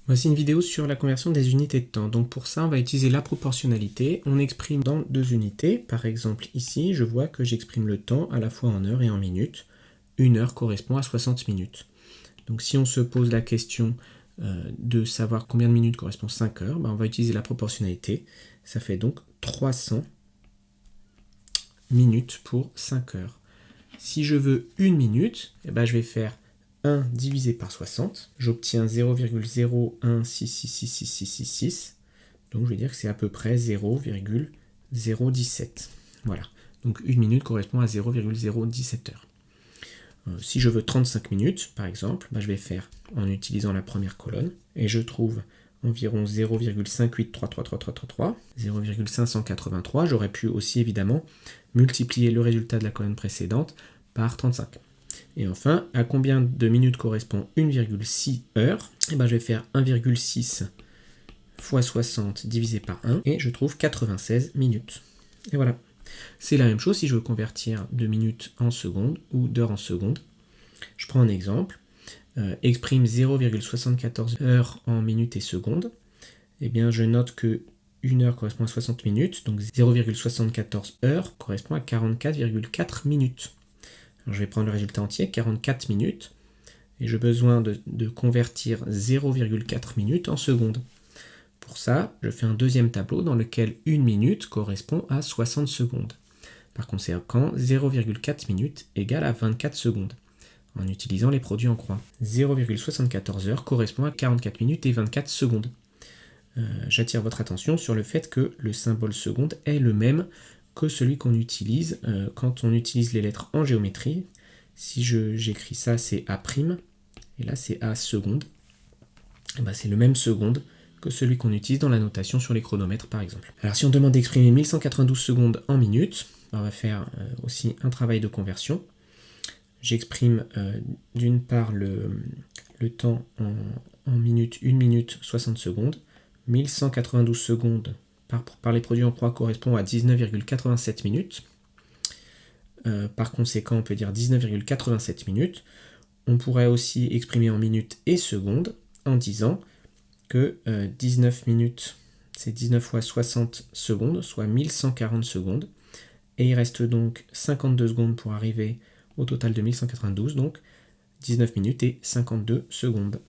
Voici une vidéo sur la conversion des unités de temps. Donc pour ça, on va utiliser la proportionnalité. On exprime dans deux unités. Par exemple, ici, je vois que j'exprime le temps à la fois en heures et en minutes. Une heure correspond à 60 minutes. Donc si on se pose la question de savoir combien de minutes correspond 5 heures, on va utiliser la proportionnalité. Ça fait donc 300 minutes pour 5 heures. Si je veux une minute, je vais faire 1 divisé par 60, j'obtiens 0,01666666. Donc je vais dire que c'est à peu près 0,017. Voilà. Donc une minute correspond à 0,017 heures. Si je veux 35 minutes, par exemple, je vais faire en utilisant la première colonne, et je trouve environ 0,58333333, 0,583. J'aurais pu aussi évidemment multiplier le résultat de la colonne précédente par 35. Et enfin, à combien de minutes correspond 1,6 heures? Je vais faire 1,6 fois 60 divisé par 1, et je trouve 96 minutes. Et voilà. C'est la même chose si je veux convertir de minutes en secondes ou d'heures en secondes. Je prends un exemple. Exprime 0,74 heures en minutes et secondes. Je note que 1 heure correspond à 60 minutes, donc 0,74 heures correspond à 44,4 minutes. Alors je vais prendre le résultat entier, 44 minutes, et j'ai besoin de convertir 0,4 minutes en secondes. Pour ça, je fais un deuxième tableau dans lequel 1 minute correspond à 60 secondes. Par conséquent, 0,4 minutes égale à 24 secondes, en utilisant les produits en croix. 0,74 heures correspond à 44 minutes et 24 secondes. J'attire votre attention sur le fait que le symbole seconde est le même que celui qu'on utilise quand on utilise les lettres en géométrie. Si j'écris ça, c'est A', et là c'est A seconde. C'est le même seconde que celui qu'on utilise dans la notation sur les chronomètres par exemple. Alors si on demande d'exprimer 1192 secondes en minutes, on va faire aussi un travail de conversion. J'exprime d'une part le temps en minutes, 1 minute 60 secondes. 1192 secondes par les produits en croix correspond à 19,87 minutes. Par conséquent, on peut dire 19,87 minutes. On pourrait aussi exprimer en minutes et secondes en disant que 19 minutes, c'est 19 fois 60 secondes, soit 1140 secondes. Et il reste donc 52 secondes pour arriver au total de 1192, donc 19 minutes et 52 secondes.